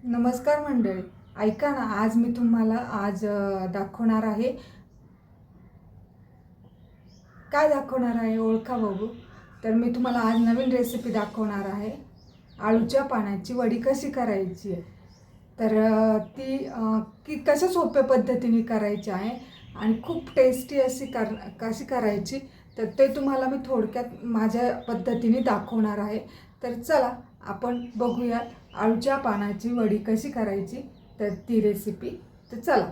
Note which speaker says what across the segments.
Speaker 1: नमस्कार मंडळी, ऐका ना. आज मी तुम्हाला दाखवणार आहे. काय दाखवणार आहे ओळखा बघू. तर मी तुम्हाला आज नवीन रेसिपी दाखवणार आहे. आळूच्या पानाची वडी कशी करायची आहे. तर ती कशा सोप्या पद्धतीने करायची आहे आणि खूप टेस्टी अशी कशी करायची, तर ते तुम्हाला मी थोडक्यात माझ्या पद्धतीने दाखवणार आहे. तर चला आपण बघूया आळूच्या पानाची वडी कशी करायची, तर ती रेसिपी. तर चला.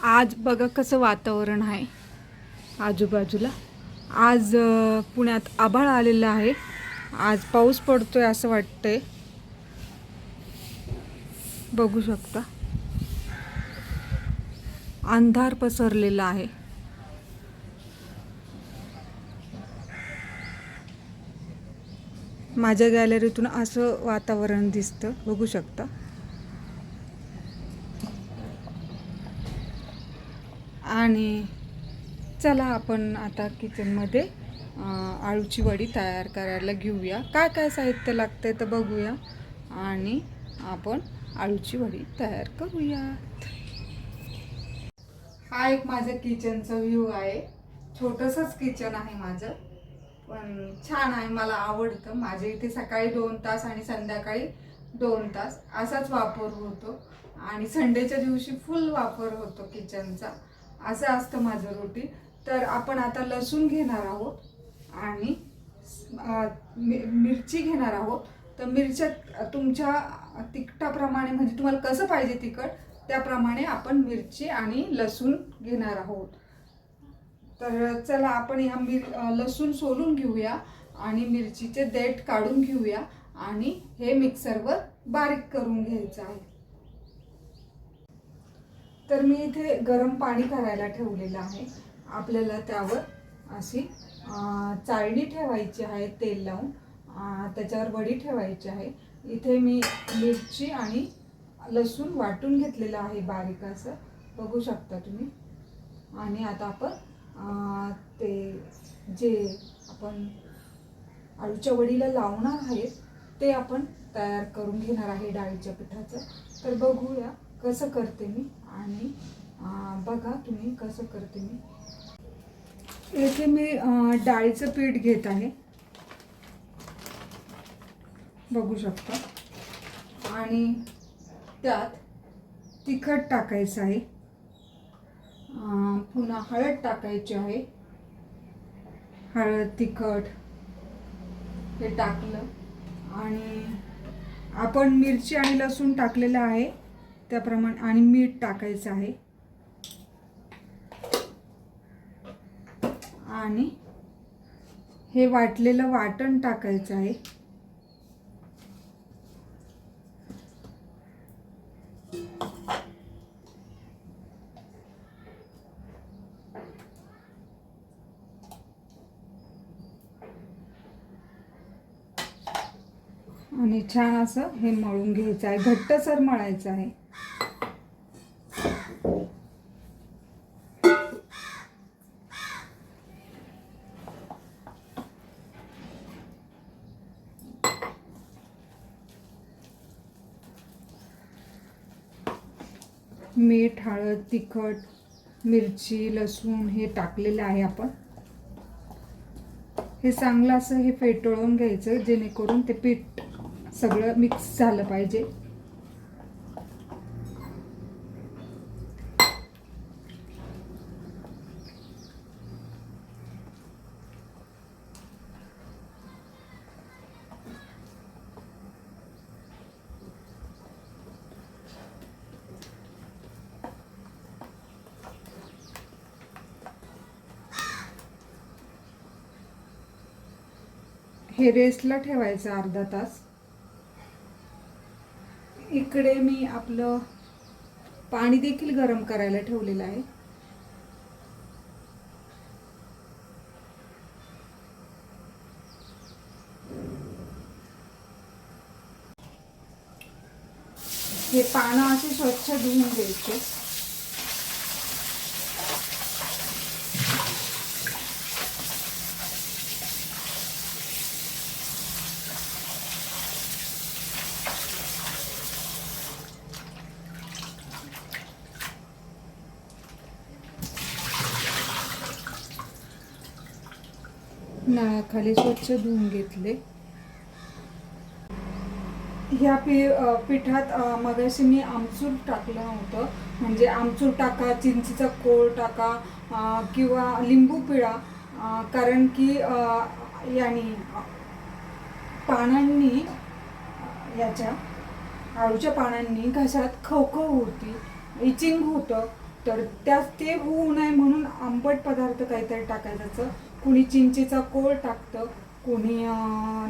Speaker 1: आज बघा कसं वातावरण आहे आजूबाजूला. आज पुण्यात आभाळ आलेलं आहे. आज पाऊस पडतोय असं वाटतंय, बघू शकता. अंधार पसरलेला आहे. माझ्या गॅलरीतून असं वातावरण दिसतं, बघू शकता. आणि चला आपण आता किचनमध्ये आळूची वडी तयार करायला घेऊया. काय काय साहित्य लागतंय तर बघूया आणि आपण आळूची वडी तयार करूयात. हा एक माझं किचनचा व्ह्यू आहे. छोटंसंच किचन आहे माझं, पण छान आहे, मला आवडतं. माझ्या इथे सकाळी 2 तास आणि संध्याकाळी 2 तास असाच वापर होतो आणि संडेच्या दिवशी फुल वापर होतो किचनचा. असं असतं माझं रुटीन. तर आपण आता लसूण घेणार आहोत आणि मिरची घेणार आहोत. तर मिरच्या तुमच्या तिखटाप्रमाणे, म्हणजे तुम्हाला कसं पाहिजे तिखट त्याप्रमाणे आपण मिरची आणि लसूण घेणार आहोत. तर चला आपण लसूण सोलून घेऊया आणि मिरचीचे देठ काढून घेऊया आणि हे मिक्सरवर बारीक करून घ्यायचं आहे. तर मी इथे गरम पाणी करायला ठेवलेलं आहे. आपल्याला त्यावर अशी चाळणी ठेवायची आहे, तेल लावून त्याच्यावर वडी ठेवायची आहे. इथे मी मिरची आणि लसूण वाटून घेतलेलं आहे बारीक असं, बघू शकता तुम्ही. आणि आता आपण ते जे आपण आळूच्या वडीला लावणार आहेत ते आपण तयार करून घेणार आहे डाळीच्या पिठाचं. तर बघूया कसं करते मी आणि बघा तुम्ही कसं करते मी. येथे मी डाळीचं पीठ घेत आहे, बघू शकता. आणि त्यात तिखट टाकायचं आहे, पुन्हा हळद टाकायची आहे. हळद, तिखट हे टाकलं आणि आपण मिरची आणि लसूण टाकलेलं आहे त्याप्रमाणे, आणि मीठ टाकायचं आहे. आणि हे वाटलेलं वाटण टाकायचं आहे. आणि छान असं हे मळून घ्यायचं आहे, घट्टसर मळायचं आहे. मीठ, हळद, तिखट, मिरची, लसूण हे टाकलेलं आहे आपण. हे चांगलं असं हे फेटळून घ्यायचं, जेणेकरून ते पीठ सगळं मिक्स झालं पाहिजे. हे रेस्टला ठेवायचं अर्धा तास. इकडे मी आपलं पाणी देखील गरम करायला ठेवलेलं आहे. हे पानं असे स्वच्छ धुवून घ्यायचे. नळाखाली स्वच्छ धुवून घेतले. ह्या पिठात मगाशी मी आमचूर टाकलं होतं, म्हणजे आमचूर टाका, चिंचेचा कोळ टाका किंवा लिंबू पिळा, कारण की यानी पानांनी, याच्या आळूच्या पानांनी घशात खवखव होती, इचिंग होतं. तर ते होऊ नये म्हणून आंबट पदार्थ काहीतरी टाकायचं. कुणी चिंचेचा कोळ टाकतं, कुणी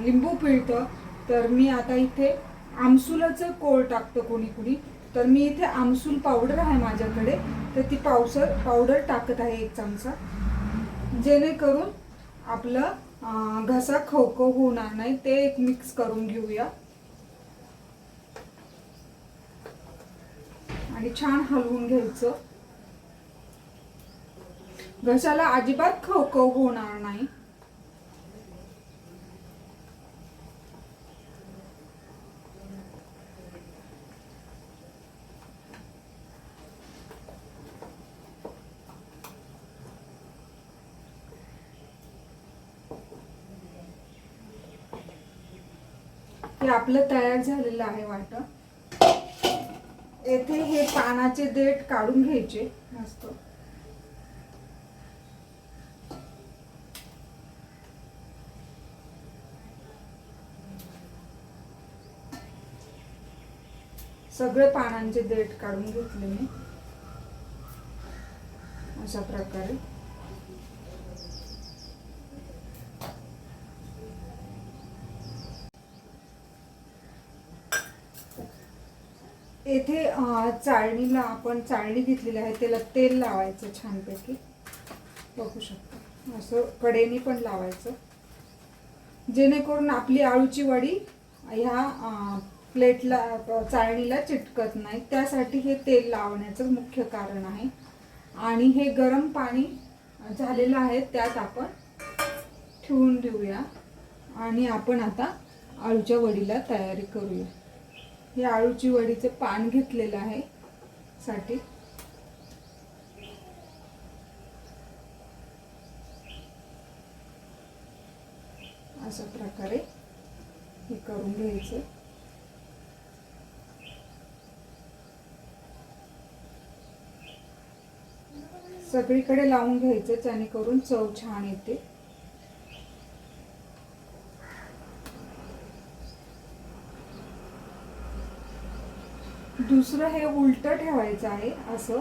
Speaker 1: लिंबू पिळतं. तर मी आता इथे आमसुलाचं कोळ टाकतं कोणी कुणी. तर मी इथे आमसूल पावडर आहे माझ्याकडे, तर ती पावडर टाकत आहे 1 चमचा, जेणेकरून आपलं घसा खवखव होणार नाही. ते एक मिक्स करून घेऊया आणि छान हलवून घ्यायचं. घशाला अजिबात खवखव होणार नाही. हे आपलं तयार झालेलं आहे वाटण. येथे हे पानाचे देठ काढून घ्यायचे मस्त. सगळे पानांचे देठ काढून घेतले मी अशा प्रकारे. येथे चाळणीला आपण चाळणी घेतलेली आहे, त्याला तेल लावायचं छानपैकी. बघू शकता असं कडेने पण लावायचं, जेणेकरून आपली आळूची वडी ह्या प्लेटला, चाळणीला चिटकत नाही. त्यासाठी हे तेल लावण्याचं मुख्य कारण आहे. आणि हे गरम पाणी झालेलं आहे, त्यात आपण ठेवून देऊया आणि आपण आता आळूच्या वडीला तयारी करूया. हे आळूची वडीचं पान घेतलेलं आहे साठी. अशा प्रकारे हे करून घ्यायचं. सगळीकडे लावून घ्यायचं, जेणेकरून चव छान येते. दुसरं हे उलटं ठेवायचं आहे असं.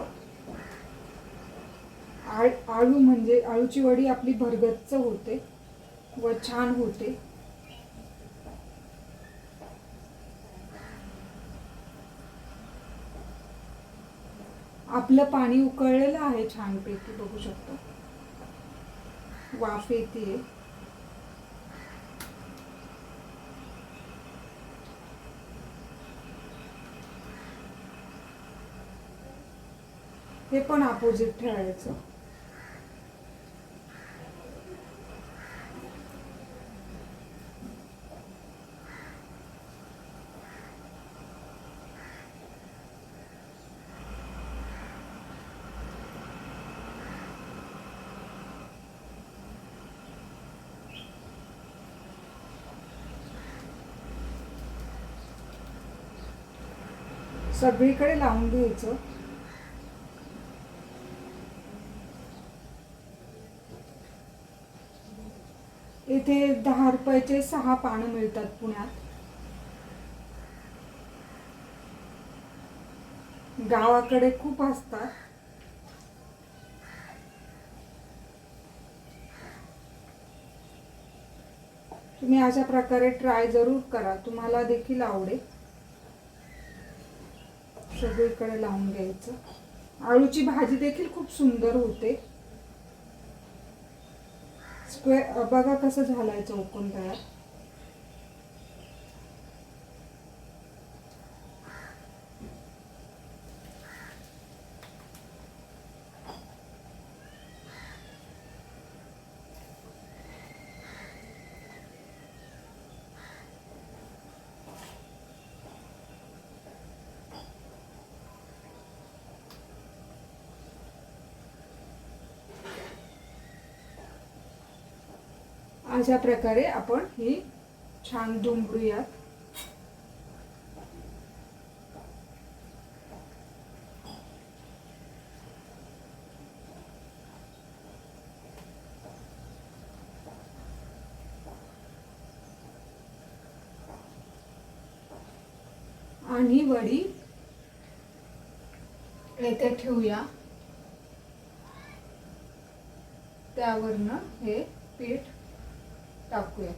Speaker 1: आळू म्हणजे आळूची वडी आपली भरगच्च होते व छान होते. आपलं पाणी उकळलेलं आहे छानपैकी, बघू शकतो वाफ येते. हे पण अपोजिट ठेवायचं. सगळीकडे लावून घ्यायचं. इथे 10 रुपयाचे 6 पानं मिळतात पुण्यात. गावाकडे खूप असतात. तुम्ही अशा प्रकारे ट्राय जरूर करा, तुम्हाला देखील आवडेल. सगळीकडे लावून घ्यायचं. आळूची भाजी देखील खूप सुंदर होते. स्क्वेअर बघा कसं झालाय चौकोन तयार. अशा प्रकारे आपण ही छान दुमडूयात. आणि वडी येथे ठेवूया. त्यावरनं हे पीठ टाकूया.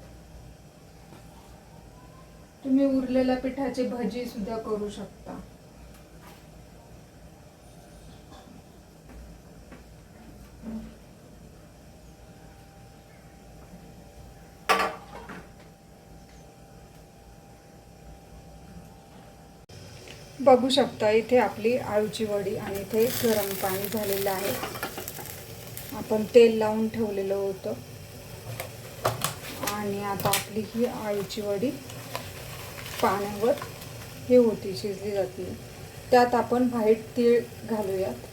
Speaker 1: तुम्ही उरलेल्या पिठाचे भजी सुद्धा करू शकता. बघू शकता इथे आपली आळूची वडी आणि इथे गरम पाणी झालेलं आहे. आपण तेल लावून ठेवलेलं होतं आणि आता आपली ही आळूची वडी पाण्यावर हे होती, शिजली जाते. त्यात आपण व्हाईट तीळ घालूयात.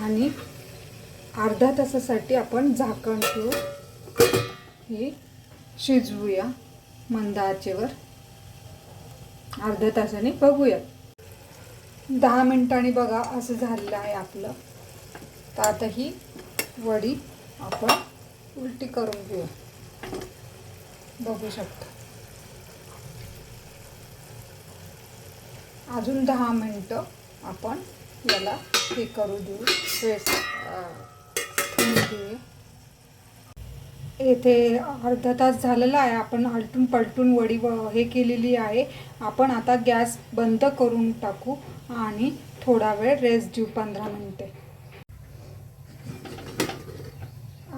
Speaker 1: आणि अर्धा तासासाठी आपण झाकण ठेवू हे शिजवूया मंद आचेवर. अर्ध्या तासाने बघूया. 10 मिनिटांनी बघा असं झालेलं आहे आपलं. तर आता ही वडी आपण उलटी करून घेऊ. बघू शकता. अजून 10 मिनिटं आपण याला हे करू देऊ. येथे अर्धा तास झालेला आहे. आपण आलटून पलटून वडी हे केलेली आहे. आपण आता गॅस बंद करून टाकू आणि थोडा वेळ रेस्ट देऊ, 15 मिनिटे.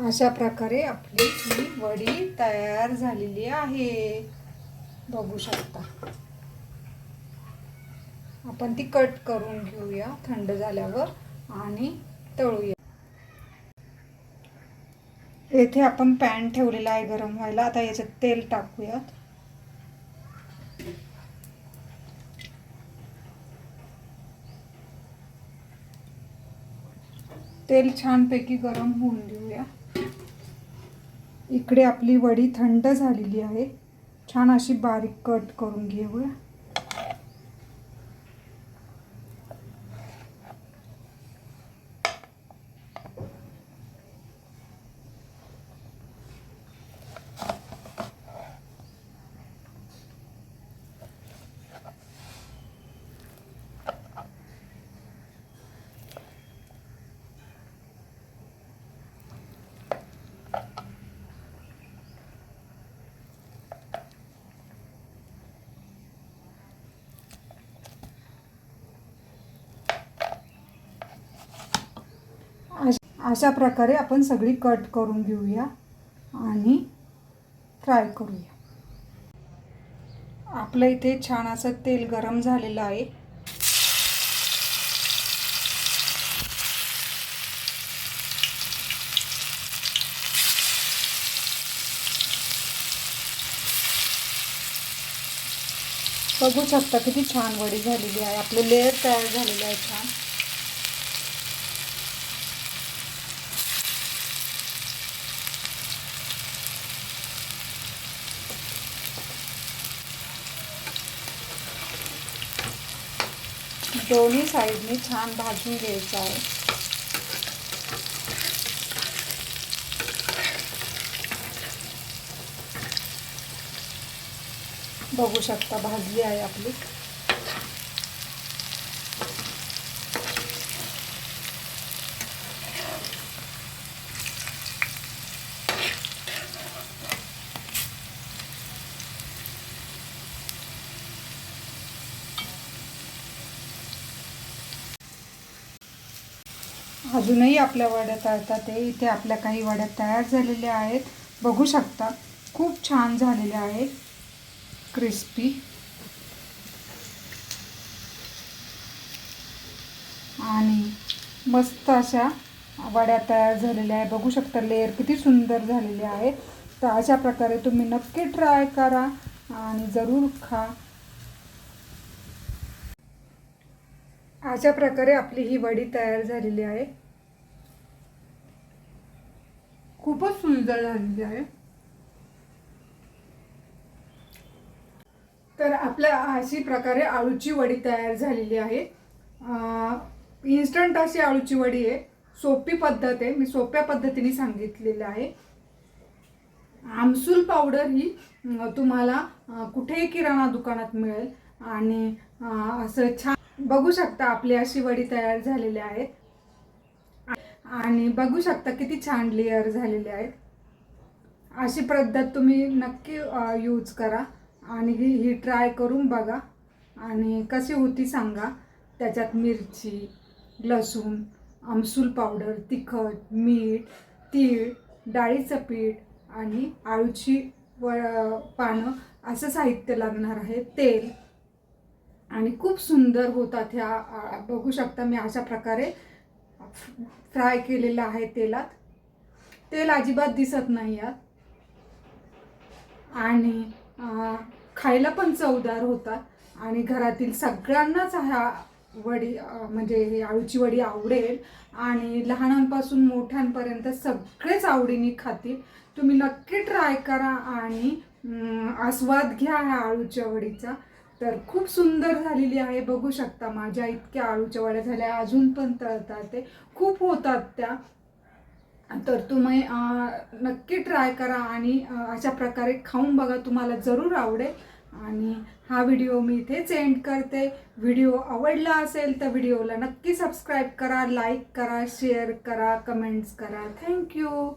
Speaker 1: अशा प्रकारे आपली ही वडी तयार झालेली आहे. बघू शकता. आपण ती कट करून घेऊया थंड झाल्यावर आणि तळूया. येथे आपण पॅन ठेवलेला आहे गरम व्हायला. आता याच्यात तेल टाकूयात. तेल छानपैकी गरम होऊन देऊया. इकडे आपली वडी थंड झालेली आहे. छान अशी बारीक कट करून घेऊया. अशा प्रकारे आपण सगळी कट करून घेऊया आणि फ्राय करूया. आपलं इथे छान असं तेल गरम झालेलं आहे. बघू शकता किती छान वडी झालेली आहे. आपले लेयर तयार झालेले आहे छान. दोन्ही साईडने छान भाजून घ्यायचं आहे. बघू शकता भाजली आहे आपली. अजूनही आपल्या वड्या तळतात आहे. इथे आपल्या काही वड्या तयार झालेल्या आहेत. बघू शकता खूप छान झालेल्या आहेत, क्रिस्पी. आणि मस्त अशा वड्या तयार झालेल्या आहे. बघू शकता लेयर किती सुंदर झालेले आहे. तर अशा प्रकारे तुम्ही नक्की ट्राय करा आणि जरूर खा. अशा प्रकारे आपली ही वडी तयार झालेली आहे. खूपच सुंदर झालेली आहे. तर आपल्या अशी प्रकारे आळूची वडी तयार झालेली आहे. इन्स्टंट अशी आळूची वडी आहे. सोपी पद्धत आहे, मी सोप्या पद्धतीने सांगितलेलं आहे. आमसूल पावडर ही तुम्हाला कुठेही किराणा दुकानात मिळेल. आणि असं छान बघू शकता आपली अशी वडी तयार झालेली आहे. आणि बघू शकता किती छान लेअर झालेले आहेत. अशी पद्धत तुम्ही नक्की यूज करा आणि ही ट्राय करून बघा आणि कशी होती सांगा. त्याच्यात मिरची, लसूण, आमसूल पावडर, तिखट, मीठ, तीळ, डाळीचं पीठ आणि आळूची पानं असं साहित्य लागणार आहे. तेल आणि खूप सुंदर होतात ह्या. बघू शकता मी अशा प्रकारे फ्राय केलेलं आहे तेलात. तेल अजिबात दिसत नाही यात. आणि खायला पण चवदार होतात आणि घरातील सगळ्यांनाच ह्या वडी म्हणजे ही आळूची वडी आवडेल आणि लहानांपासून मोठ्यांपर्यंत सगळेच आवडीने खातील. तुम्ही नक्की ट्राय करा आणि आस्वाद घ्या ह्या आळूच्या वडीचा. तर खूप सुंदर झालेली आहे. बघू शकता माझ्या इतक्या आळूच्या वड्या झाल्या, अजून पण तळतात ते, खूप होतात त्या. तर तुम्ही नक्की ट्राय करा आणि अशा प्रकारे खाऊन बघा, तुम्हाला जरूर आवडेल. आणि हा व्हिडिओ मी इथेच एंड करते. व्हिडिओ आवडला असेल तर व्हिडिओला नक्की सबस्क्राईब करा, लाईक करा, शेअर करा, कमेंट्स करा. थँक्यू.